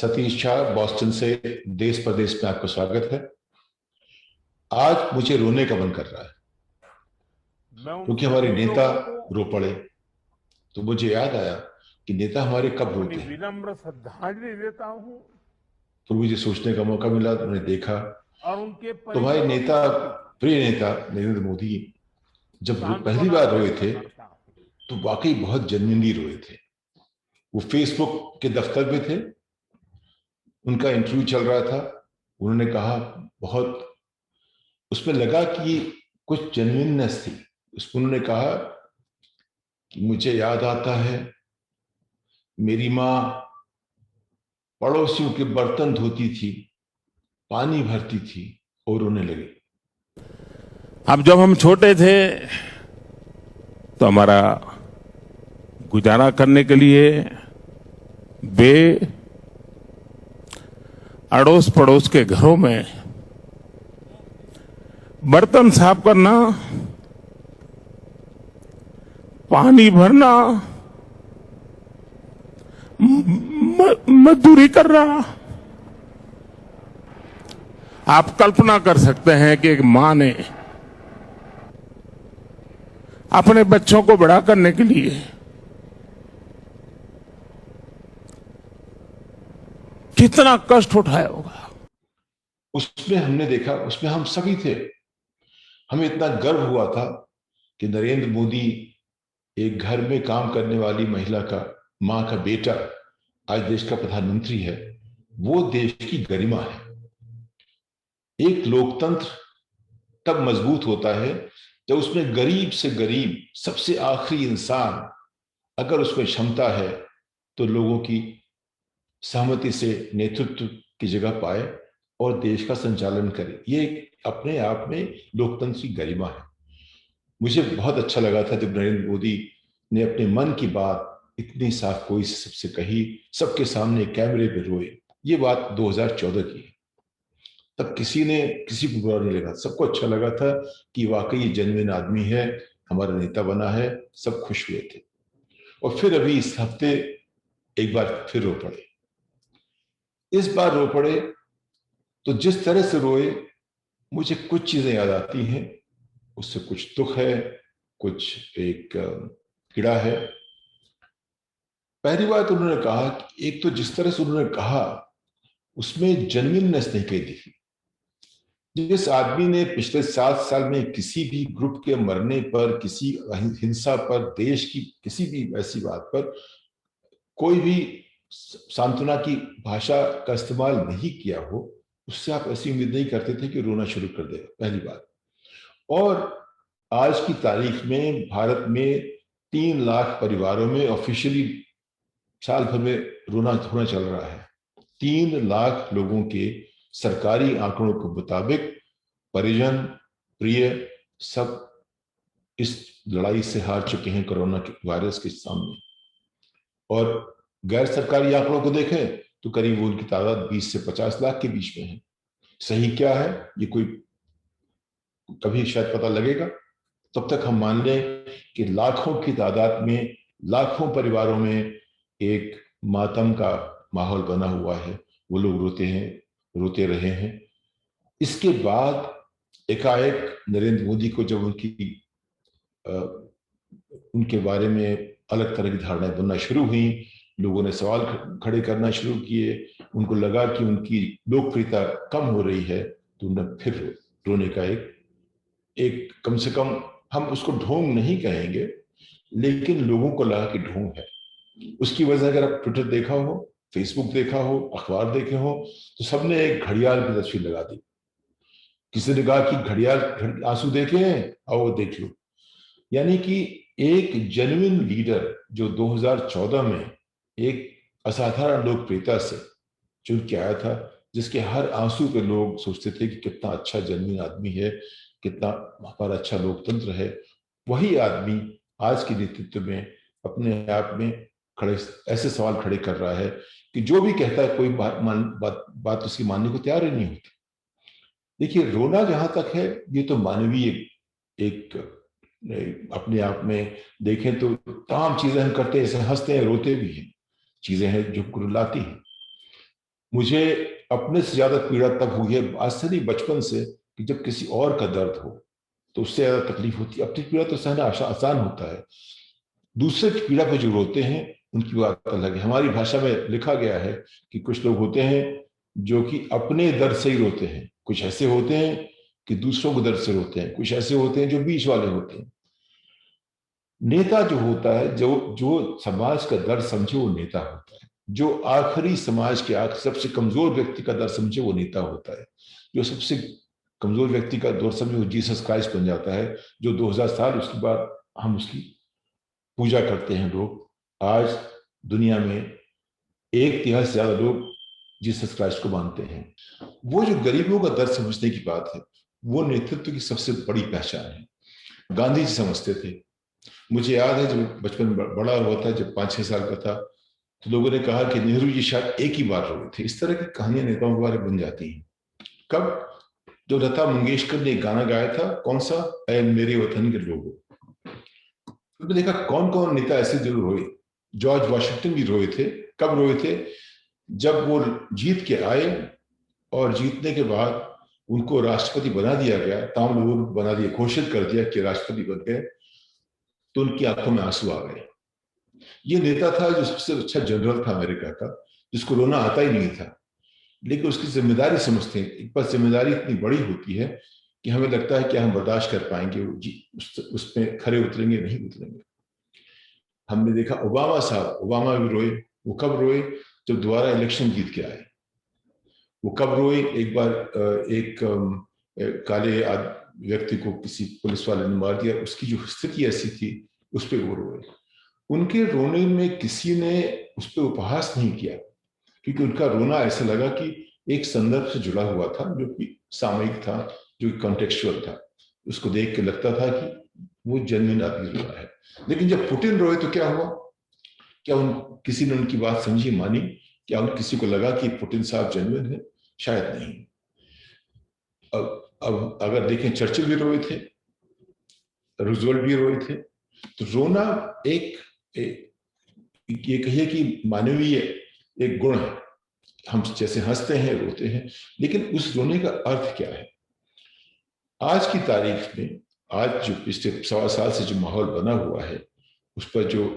Satish Shah Boston से देश प्रदेश में आपका स्वागत है। आज मुझे रोने का मन कर रहा है क्योंकि हमारे नेता रो पड़े। तो मुझे याद आया कि नेता हमारे कब रोते हैं। विनम्र श्रद्धांजलि देता हूं तो मुझे सोचने का मौका मिला, मैंने देखा और उनके तुम्हारे परिजनों के नेता, प्रति प्रिय नेता नरेंद्र मोदी जब पहली सांत्वना बार रोए व्यक्त थे करता हूं। तो वाकई बहुत जेन्युइनली रोए थे। वो फेसबुक के दफ्तर में थे, उनका इंटरव्यू चल रहा था। उन्होंने कहा, बहुत उसमें लगा कि कुछ जेन्युइननेस थी उसमें। उन्होंने कहा कि मुझे याद आता है मेरी माँ पड़ोसियों के बर्तन धोती थी, पानी भरती थी और रोने लगी। अब जब हम छोटे थे तो हमारा गुजारा करने के लिए वे अड़ोस पड़ोस के घरों में बर्तन साफ करना, पानी भरना, मजदूरी कर रहा। आप कल्पना कर सकते हैं कि एक मां ने अपने बच्चों को बड़ा करने के लिए कितना कष्ट उठाया होगा। उसमें हमने देखा, उसमें हम सभी थे। हमें इतना गर्व हुआ था कि नरेंद्र मोदी एक घर में काम करने वाली महिला का, मां का बेटा आज देश का प्रधानमंत्री है। वो देश की गरिमा है। एक लोकतंत्र तब मजबूत होता है जब उसमें गरीब से गरीब, सबसे आखिरी इंसान, अगर उसमें क्षमता है तो लोगों की सहमति से नेतृत्व की जगह पाए और देश का संचालन करे। ये अपने आप में लोकतंत्र की गरिमा है। मुझे बहुत अच्छा लगा था जब नरेंद्र मोदी ने अपने मन की बात इतनी साफ कोई सबसे कही, सबके सामने कैमरे पे रोए। ये बात 2014 की है। तब किसी को बुरा नहीं लगा, सबको अच्छा लगा था कि वाकई ये जेन्युइन आदमी है, हमारा नेता बना है। सब खुश हुए थे। और फिर अभी इस हफ्ते एक बार फिर रो पड़े। इस बार रो पड़े तो जिस तरह से रोए, मुझे कुछ चीजें याद आती हैं। उससे कुछ दुख है, कुछ एक पीड़ा है। पहली बात उन्होंने कहा कि एक तो जिस तरह से उन्होंने कहा उसमें जेन्युइननेस नहीं कही दिखी। जिस आदमी ने पिछले 7 साल में किसी भी ग्रुप के मरने पर, किसी हिंसा पर, देश की किसी भी ऐसी बात पर कोई भी सांत्वना की भाषा का इस्तेमाल नहीं किया हो, उससे आप ऐसी उम्मीद नहीं करते थे कि रोना शुरू कर देगा, पहली बात। और आज की तारीख में भारत में 3 लाख परिवारों में ऑफिशियली साल भर में रोना धोना चल रहा है। 3 लाख लोगों के सरकारी आंकड़ों के मुताबिक परिजन, प्रिय, सब इस लड़ाई से हार चुके हैं कोरोना के वायरस के सामने। और गैर सरकारी आंकड़ों को देखें तो करीब उनकी तादाद 20 से 50 लाख के बीच में है। सही क्या है ये कोई कभी शायद पता लगेगा। तब तक हम मान लें कि लाखों की तादाद में, लाखों परिवारों में एक मातम का माहौल बना हुआ है। वो लोग रोते हैं, रोते रहे हैं। इसके बाद एकाएक नरेंद्र मोदी को जब उनके बारे में अलग तरह की धारणाएं बनना शुरू हुई, लोगों ने सवाल खड़े करना शुरू किए, उनको लगा कि उनकी लोकप्रियता कम हो रही है, तो उन्हें फिर रोने का एक कम से कम हम उसको ढोंग नहीं कहेंगे, लेकिन लोगों को लगा कि ढोंग है। उसकी वजह अगर आप ट्विटर देखा हो, फेसबुक देखा हो, अखबार देखे हो, तो सबने एक घड़ियाल की तस्वीर लगा दी। किसी ने कहा कि घड़ियाल आंसू देखे हैं, आओ देख लो। यानी कि एक जेन्युइन लीडर जो 2014 में एक असाधारण लोकप्रियता से चुन के आया था, जिसके हर आंसू पे लोग सोचते थे कि कितना अच्छा जेन्युइन आदमी है, कितना हमारा अच्छा लोकतंत्र है, वही आदमी आज के नेतृत्व में अपने आप में खड़े ऐसे सवाल खड़े कर रहा है कि जो भी कहता है कोई बात उसकी मानने को तैयार ही नहीं होती। देखिए, रोना जहां तक है ये तो मानवीय एक अपने आप में देखें तो तमाम चीजें हम करते हैं, ऐसे हंसते हैं, रोते भी हैं, चीजें हैं जो रुलाती हैं। मुझे अपने से ज्यादा पीड़ा तब हुई है, आज से नहीं बचपन से, कि जब किसी और का दर्द हो तो उससे ज्यादा तकलीफ होती है। अपनी पीड़ा तो सहना आसान होता है, दूसरे की पीड़ा पर जो रोते हैं उनकी बात अलग है। हमारी भाषा में लिखा गया है कि कुछ लोग होते हैं जो कि अपने दर्द से ही रोते हैं, कुछ ऐसे होते हैं कि दूसरों को दर्द से रोते हैं, कुछ ऐसे होते हैं जो बीच वाले होते हैं। नेता जो होता है, जो जो समाज का दर्द समझे, वो नेता होता है। जो आखिरी समाज के सबसे कमजोर व्यक्ति का दर्द समझे, वो नेता होता है। जो सबसे कमजोर व्यक्ति का दर्द समझे, वो जीसस क्राइस्ट बन जाता है, जो 2000 साल उसके बाद हम उसकी पूजा करते हैं लोग। आज दुनिया में 1/3 से ज्यादा लोग जीसस क्राइस्ट को मानते हैं। वो जो गरीबों का दर्द समझने की बात है, वो नेतृत्व की सबसे बड़ी पहचान है। गांधी जी समझते थे। मुझे याद है जब बचपन में बड़ा हुआ था, जब 5-6 साल का था, तो लोगों ने कहा कि नेहरू जी शायद एक ही बार रोए थे। इस तरह की कहानियां नेताओं के बारे में बन जाती हैं। कब? जो लता मंगेशकर ने एक गाना गाया था, कौन सा, ऐ मेरे वतन के लोगों। तो देखा कौन कौन नेता ऐसे जरूर रोए। जॉर्ज वाशिंगटन भी रोए थे। कब रोए थे? जब वो जीत के आए और जीतने के बाद उनको राष्ट्रपति बना दिया गया, तमाम लोगों ने बना दिया, घोषित कर दिया कि राष्ट्रपति बन गए, तो उनकी आंखों में आंसू आ गए। ये नेता था जो सबसे अच्छा जनरल था अमेरिका का, जिसको रोना आता ही नहीं था, लेकिन उसकी जिम्मेदारी समझते हैं। एक बार जिम्मेदारी इतनी बड़ी होती है कि हमें लगता है कि हम बर्दाश्त कर पाएंगे, उसमें खरे उतरेंगे, नहीं उतरेंगे। हमने देखा ओबामा साहब, ओबामा भी रोए। वो कब रोए? जब दोबारा इलेक्शन जीत के आए। वो कब रोए? एक बार एक काले व्यक्ति को किसी पुलिस वाले ने मार दिया, उसकी जो स्थिति ऐसी थी, उस पर वो रोए। उनके रोने में किसी ने उस पर उपहास नहीं किया, क्योंकि उनका रोना ऐसा लगा कि एक संदर्भ से जुड़ा हुआ था, जो कि सामयिक था, जो कॉन्टेक्चुअल था। उसको देख के लगता था कि वो जेन्युइन आदमी रो रहा है। लेकिन जब पुतिन रोए तो क्या हुआ? क्या किसी ने उनकी बात समझी, मानी? क्या किसी को लगा कि पुतिन साहब जेन्युइन है? शायद नहीं। अब अगर देखें, चर्चिल भी रोए थे, रूजवेल्ट भी रोए थे। तो रोना एक ये कहिए कि मानवीय एक गुण है। हम जैसे हंसते हैं, रोते हैं, लेकिन उस रोने का अर्थ क्या है? आज की तारीख में, आज जो पिछले 1.25 साल से जो माहौल बना हुआ है, उस पर जो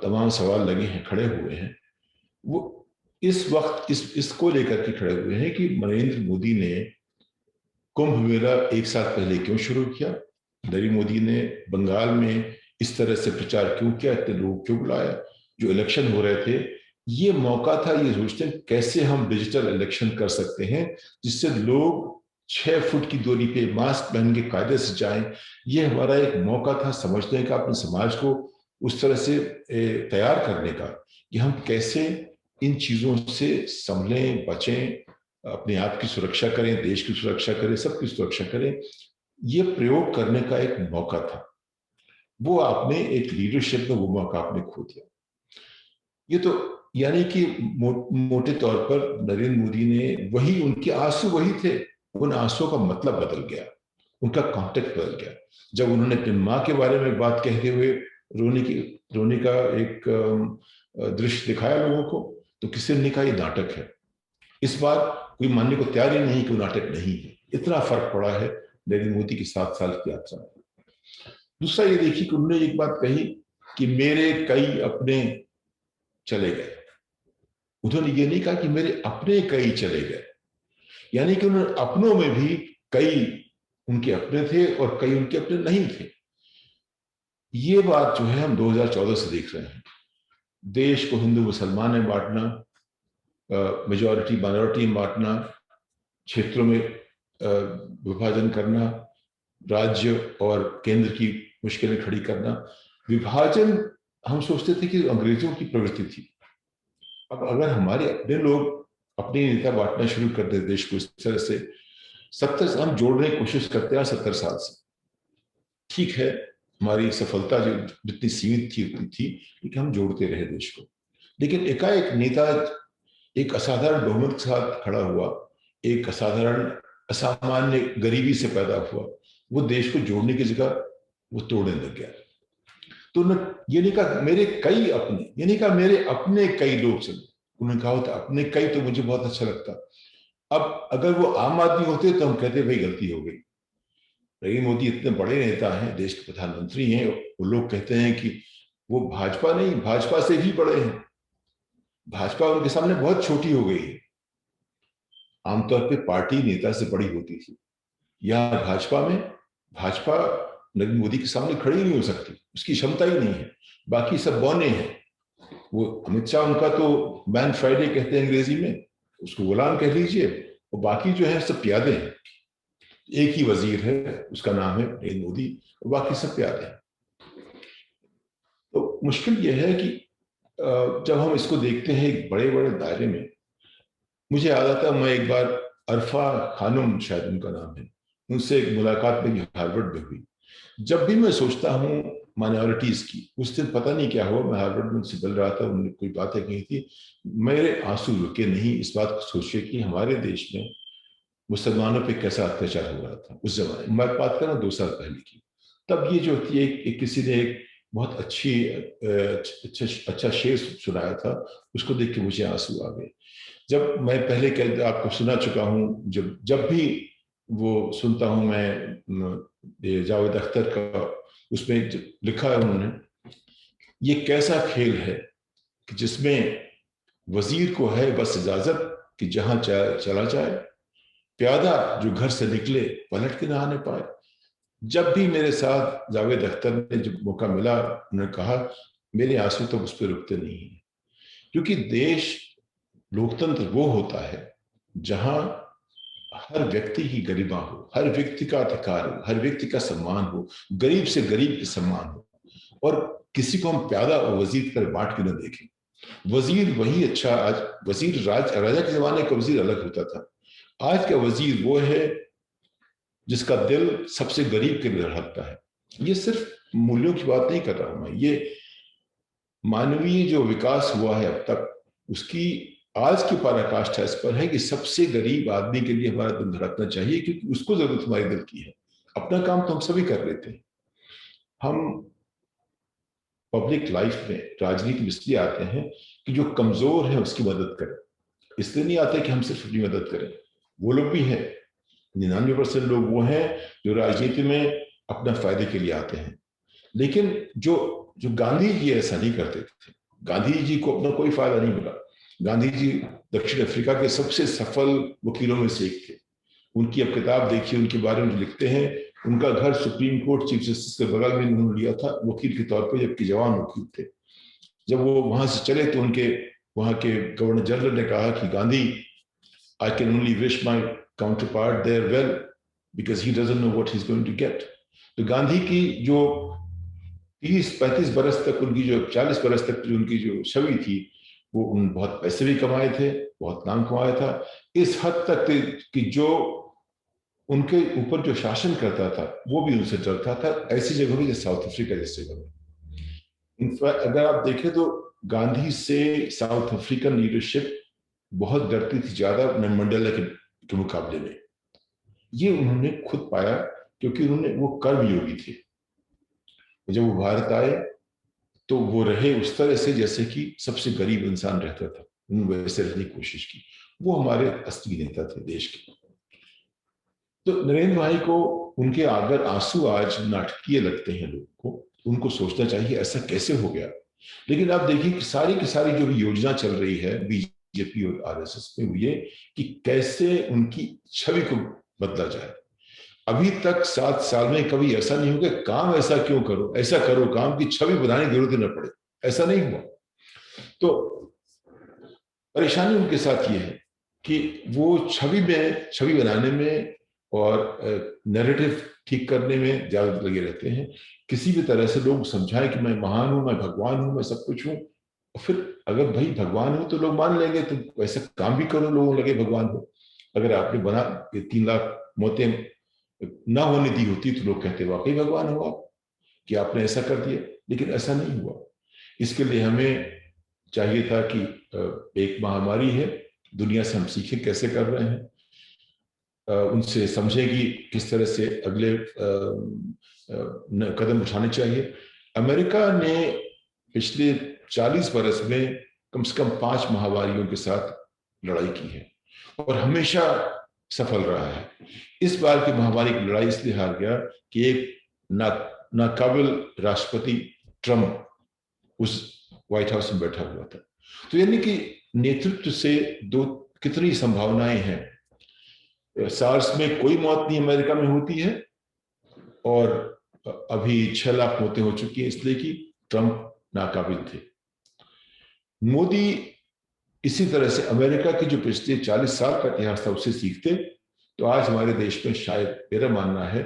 तमाम सवाल लगे हैं, खड़े हुए हैं, वो इस वक्त इसको लेकर के खड़े हुए हैं कि नरेंद्र मोदी ने कुंभ मेला 1 साल पहले क्यों शुरू किया? नरेंद्र मोदी ने बंगाल में इस तरह से प्रचार क्यों किया? इतने लोग क्यों बुलाया? जो इलेक्शन हो रहे थे, ये मौका था ये सोचते हैं कैसे हम डिजिटल इलेक्शन कर सकते हैं, जिससे लोग 6 फुट की दूरी पे मास्क पहन के कायदे से जाएं। ये हमारा एक मौका था समझने का, अपने समाज को उस तरह से तैयार करने का कि हम कैसे इन चीजों से संभलें, बचें, अपने आप की सुरक्षा करें, देश की सुरक्षा करें, सबकी सुरक्षा करें। ये प्रयोग करने का एक मौका था। वो आपने एक लीडरशिप में वो मौका आपने खो दिया। ये तो यानी कि मोटे तौर पर नरेंद्र मोदी ने वही, उनके आंसू वही थे, उन आंसुओं का मतलब बदल गया, उनका कॉन्टेक्ट बदल गया। जब उन्होंने अपनी माँ के बारे में बात कहते हुए रोने का एक दृश्य दिखाया लोगों को, तो किसी ने कहा ये नाटक है। इस बार कोई मानने को तैयार ही नहीं कि वो नाटक नहीं है। इतना फर्क पड़ा है नरेंद्र मोदी की 7 साल की यात्रा में। दूसरा ये देखिए कि उन्होंने एक बात कही कि मेरे कई अपने चले गए। उन्होंने ये नहीं कहा कि मेरे अपने कई चले गए, यानी कि उन्होंने अपनों में भी कई उनके अपने थे और कई उनके अपने नहीं थे। ये बात जो है हम 2014 से देख रहे हैं। देश को हिंदू मुसलमान में बांटना, मेजॉरिटी माइनॉरिटी में बांटना, क्षेत्रों में विभाजन करना, राज्य और केंद्र की मुश्किलें खड़ी करना। विभाजन हम सोचते थे कि अंग्रेजों की प्रवृत्ति थी। अब अगर हमारे अपने लोग अपने नेता बांटना शुरू कर दे देश को इस तरह से, 70 हम जोड़ने की कोशिश करते हैं 70 साल से। ठीक है, हमारी सफलता जो जितनी सीमित थी उतनी थी, लेकिन हम जोड़ते रहे देश को। लेकिन एकाएक नेता एक असाधारण बहुमत के साथ खड़ा हुआ, एक असाधारण असामान्य गरीबी से पैदा हुआ, वो देश को जोड़ने की जगह वो तोड़ने लग गया। तो ये नहीं कहा मेरे कई अपने, ये नहीं कहा मेरे अपने कई लोग चले, उन्होंने कहा होता अपने कई तो मुझे बहुत अच्छा लगता। अब अगर वो आम आदमी होते तो हम कहते भाई गलती हो गई। नरेंद्र मोदी इतने बड़े नेता हैं, देश के प्रधानमंत्री हैं, वो लोग कहते हैं कि वो भाजपा नहीं, भाजपा से भी बड़े हैं, भाजपा उनके सामने बहुत छोटी हो गई है। आमतौर पे पार्टी नेता से बड़ी होती थी, या भाजपा में भाजपा नरेंद्र मोदी के सामने खड़ी नहीं हो सकती, उसकी क्षमता ही नहीं है। बाकी सब बौने हैं। वो अमित शाह उनका तो मैन फ्राइडे कहते हैं अंग्रेजी में, उसको गुलाम कह लीजिए, और बाकी जो है सब प्यादे हैं। एक ही वजीर है, उसका नाम है नरेंद्र मोदी, और बाकी सब प्यादे हैं। तो मुश्किल यह है कि जब हम इसको देखते हैं एक बड़े बड़े दायरे में, मुझे याद आता है मैं एक बार अरफा खानम शायद उनका नाम है, उनसे एक मुलाकात मेरी हार्वर्ड में हुई। जब भी मैं सोचता हूँ माइनॉरिटीज की, उस दिन पता नहीं क्या हुआ, मैं हार्वर्ड में उनसे मिल रहा था, उन्होंने कोई बातें कही थी, मेरे आंसू रुके नहीं इस बात को सोचिए कि हमारे देश में मुसलमानों पे कैसा अत्याचार हो रहा था उस जमाने। मैं बात कर रहा हूँ 2 साल पहले की। तब ये जो होती है, किसी ने एक बहुत अच्छा शेर सुनाया था, उसको देख के मुझे आंसू आ गए। जब मैं पहले कह आपको सुना चुका हूँ, जब जब भी वो सुनता हूँ मैं जावेद अख्तर का, उसमें लिखा है उन्होंने, ये कैसा खेल है कि जिसमें वजीर को है बस इजाजत कि जहां चला जाए, प्यादा जो घर से निकले पलट के ना आने पाए। जब भी मेरे साथ जावेद अख्तर ने जब मौका मिला, उन्होंने कहा मेरे आंसू तो उस पर रुकते नहीं है, क्योंकि देश लोकतंत्र वो होता है जहां हर व्यक्ति की गरिमा हो, हर व्यक्ति का अधिकार हो, हर व्यक्ति का सम्मान हो, गरीब से गरीब के सम्मान हो, और किसी को हम प्यादा और वजीर कर बांट के न देखें। वजीर वही अच्छा, आज वजीर राजा के जमाने का वजीर अलग होता था, आज का वजीर वो है जिसका दिल सबसे गरीब के लिए धड़कता है। ये सिर्फ मूल्यों की बात नहीं कर रहा हूं मैं, ये मानवीय जो विकास हुआ है अब तक, उसकी आज की पराकाष्ठा इस पर है कि सबसे गरीब आदमी के लिए हमारा दिल धड़कना चाहिए, क्योंकि उसको जरूरत हमारे दिल की है। अपना काम तो हम सभी कर लेते हैं। हम पब्लिक लाइफ में राजनीति में इसलिए आते हैं कि जो कमजोर है उसकी मदद करें, इसलिए नहीं आते कि हम सिर्फ अपनी मदद करें। वो लोग भी हैं, 99% लोग वो हैं जो राजनीति में अपना फायदे के लिए आते हैं। लेकिन जो जो गांधी जी ऐसा नहीं करते थे, गांधी जी को अपना कोई फायदा नहीं मिला। गांधी जी दक्षिण अफ्रीका के सबसे सफल वकीलों में से एक थे। उनकी अब किताब देखिए, उनके बारे में जो लिखते हैं, उनका घर सुप्रीम कोर्ट चीफ जस्टिस के बगल में उन्होंने लिया था वकील के तौर पर, जबकि जवान वकील थे। जब वो वहां से चले तो उनके वहां के गवर्नर जनरल ने कहा कि Gandhi, I can only wish my counterpart there well because he doesn't know what he is going to get. तो गांधी की जो 30-35 बरस तक, उनकी जो 40 बरस तक जो उनकी जो छवि थी, वो उन बहुत पैसे भी कमाए थे, बहुत नाम कमाया था, इस हद तक कि जो उनके ऊपर जो शासन करता था वो भी उनसे डरता था, ऐसी जगह में जैसे साउथ अफ्रीका जैसी जगह में। इनफैक्ट अगर आप देखें तो गांधी से साउथ अफ्रीकन लीडरशिप बहुत डरती थी, ज्यादा मंडेला के मुकाबले में। ये उन्होंने खुद पाया, क्योंकि उन्होंने वो कर्मयोगी थे। जब वो भारत आए तो वो रहे उस तरह से जैसे कि सबसे गरीब इंसान रहता था, उन्होंने वैसे रहने की कोशिश की। वो हमारे असली नेता थे देश के। तो नरेंद्र भाई को, उनके अगर आंसू आज नाटकीय लगते हैं लोगों को, उनको सोचना चाहिए ऐसा कैसे हो गया। लेकिन आप देखिए कि सारी की सारी जो भी योजना चल रही है बीजेपी और आरएसएस में, वो ये कि कैसे उनकी छवि को बदला जाए। अभी तक 7 साल में कभी ऐसा नहीं हो गया काम ऐसा क्यों करो, ऐसा करो काम की छवि बनाने की जरूरत न पड़े, ऐसा नहीं हुआ। तो परेशानी उनके साथ ये है कि वो छवि बनाने में और नैरेटिव ठीक करने में ज्यादा लगे रहते हैं। किसी भी तरह से लोग समझाएं कि मैं महान हूं, मैं भगवान हूं, मैं सब कुछ हूं। फिर अगर भाई भगवान हो तो लोग मान लेंगे, तो वैसा काम भी करो, लोगों लगे भगवान हो। अगर आपने बना 3 लाख मौतें ना होने दी होती तो लोग कहते वाकई भगवान हो आप, कि आपने ऐसा कर दिया। लेकिन ऐसा नहीं हुआ। इसके लिए हमें चाहिए था कि एक महामारी है, दुनिया से हम सीखें कैसे कर रहे हैं, उनसे समझें कि किस तरह से अगले कदम उठाने चाहिए। अमेरिका ने पिछले 40 बरस में कम से कम 5 महामारियों के साथ लड़ाई की है और हमेशा सफल रहा है। इस बार की महामारी की लड़ाई इसलिए हार गया कि एक नाकाबिल राष्ट्रपति ट्रम्प उस व्हाइट हाउस में बैठा हुआ था। तो यानी कि नेतृत्व से दो कितनी संभावनाएं हैं। सार्स में कोई मौत नहीं अमेरिका में होती है और अभी 6 लाख मौतें हो चुकी हैं इसलिए कि ट्रंप नाकाबिल थे। मोदी इसी तरह से अमेरिका के जो पिछले 40 साल का इतिहास था उससे सीखते तो आज हमारे देश में शायद मेरा मानना है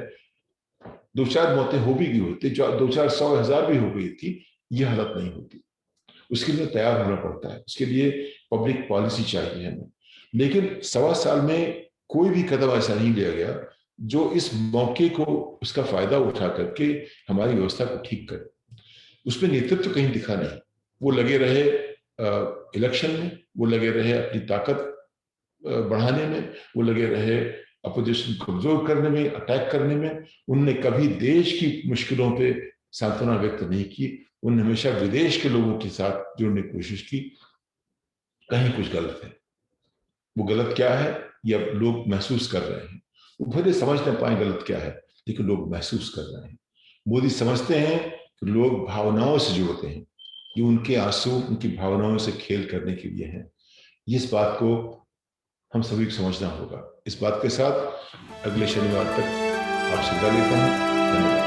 2-4 मौतें हो भी गई होती, जो 2-4 100 1000 भी हो गई थी, ये हालत नहीं होती। उसके लिए तैयार होना पड़ता है, उसके लिए पब्लिक पॉलिसी चाहिए हमें। लेकिन 1.25 साल में कोई भी कदम ऐसा नहीं लिया गया जो इस मौके को उसका फायदा उठा करके हमारी व्यवस्था को ठीक करे। उसमें नेतृत्व कहीं दिखा नहीं। वो लगे रहे इलेक्शन में, वो लगे रहे अपनी ताकत बढ़ाने में, वो लगे रहे अपोजिशन को कमजोर करने में, अटैक करने में। उनने कभी देश की मुश्किलों पे सांत्वना व्यक्त नहीं की। उन्होंने हमेशा विदेश के लोगों के साथ जुड़ने की कोशिश की। कहीं कुछ गलत है। वो गलत क्या है ये अब लोग महसूस कर रहे हैं। वो भले समझ न पाए गलत क्या है, लेकिन लोग महसूस कर रहे हैं। मोदी समझते हैं कि लोग भावनाओं से जुड़ते हैं, ये उनके आंसू उनकी भावनाओं से खेल करने के लिए हैं। इस बात को हम सभी को समझना होगा। इस बात के साथ अगले शनिवार तक आपसे विदा लेता हूँ। धन्यवाद।